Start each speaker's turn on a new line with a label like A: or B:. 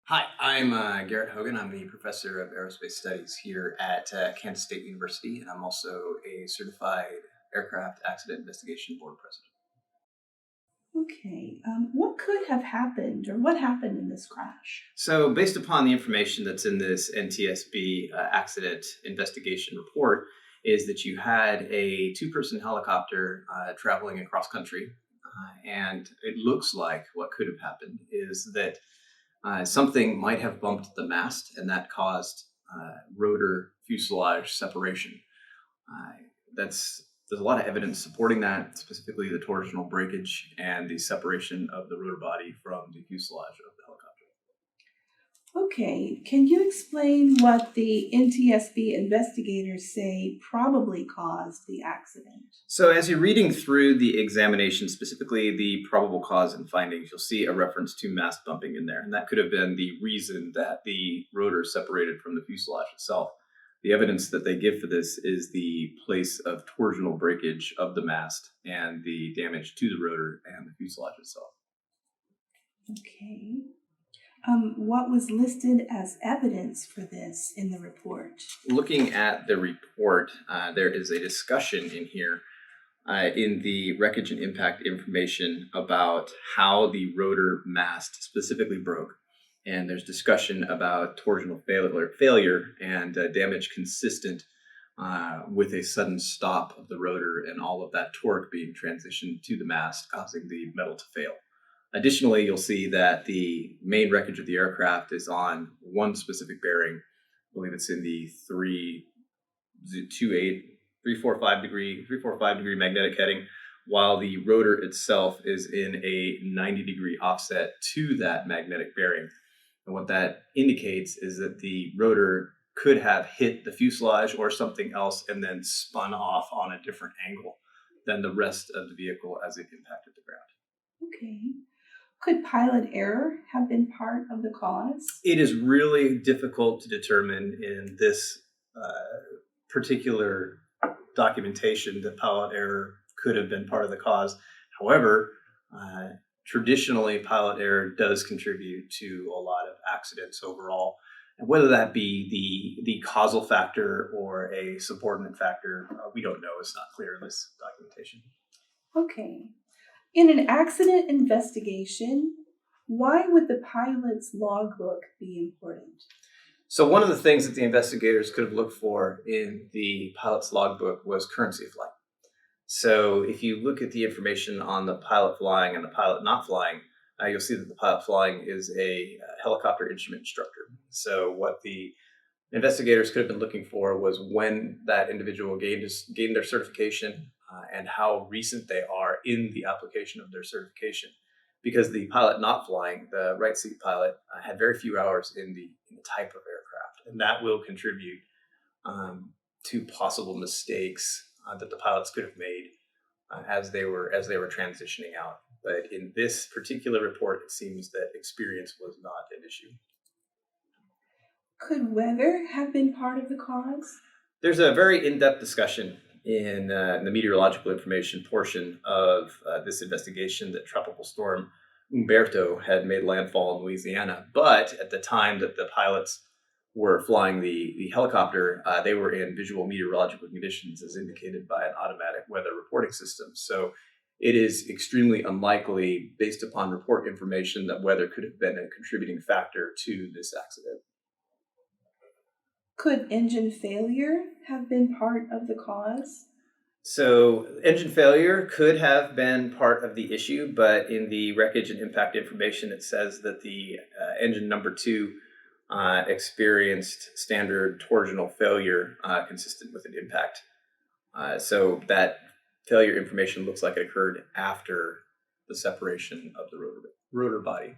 A: Hi, I'm Garrett Hogan. I'm the professor of aerospace studies here at Kansas State University, and I'm also a certified aircraft accident investigation board president.
B: Okay. What could have happened or what happened in this crash?
A: So, based upon the information that's in this NTSB accident investigation report, is that you had a two-person helicopter traveling across country, and it looks like what could have happened is that something might have bumped the mast, and that caused rotor fuselage separation. Uh, that's There's a lot of evidence supporting that, specifically the torsional breakage and the separation of the rotor body from the fuselage of the helicopter.
B: Okay. Can you explain what the NTSB investigators say probably caused the accident?
A: So, as you're reading through the examination, specifically the probable cause and findings, you'll see a reference to mast bumping in there. And that could have been the reason that the rotor separated from the fuselage itself. The evidence that they give for this is the place of torsional breakage of the mast and the damage to the rotor and the fuselage itself.
B: Okay. What was listed as evidence for this in the report?
A: Looking at the report, there is a discussion in here in the wreckage and impact information about how the rotor mast specifically broke. And there's discussion about torsional failure and damage consistent with a sudden stop of the rotor and all of that torque being transitioned to the mast, causing the metal to fail. Additionally, you'll see that the main wreckage of the aircraft is on one specific bearing. I believe it's in the 328 345 degree magnetic heading, while the rotor itself is in a 90-degree offset to that magnetic bearing. And what that indicates is that the rotor could have hit the fuselage or something else and then spun off on a different angle than the rest of the vehicle as it impacted the ground.
B: Okay. Could pilot error have been part of the cause?
A: It is really difficult to determine in this particular documentation that pilot error could have been part of the cause. However, uh, traditionally, pilot error does contribute to a lot of accidents overall. And whether that be the causal factor or a subordinate factor, we don't know. It's not clear in this documentation.
B: Okay. In an accident investigation, why would the pilot's logbook be important?
A: So one of the things that the investigators could have looked for in the pilot's logbook was currency of flight. So if you look at the information on the pilot flying and the pilot not flying, you'll see that the pilot flying is a helicopter instrument instructor. So what the investigators could have been looking for was when that individual gained their certification and how recent they are in the application of their certification. Because the pilot not flying, the right seat pilot, had very few hours in the type of aircraft, and that will contribute to possible mistakes that the pilots could have made as they were transitioning out. But in this particular report, it seems that experience was not an issue.
B: Could weather have been part of the cause?
A: There's a very in-depth discussion in the meteorological information portion of this investigation that Tropical Storm Umberto had made landfall in Louisiana. But at the time that the pilots were flying the helicopter, they were in visual meteorological conditions as indicated by an automatic weather reporting system. So it is extremely unlikely, based upon report information, that weather could have been a contributing factor to this accident.
B: Could engine failure have been part of the cause?
A: So, engine failure could have been part of the issue, but in the wreckage and impact information, it says that the engine number two experienced standard torsional failure consistent with an impact. So, that failure information looks like it occurred after the separation of the rotor body.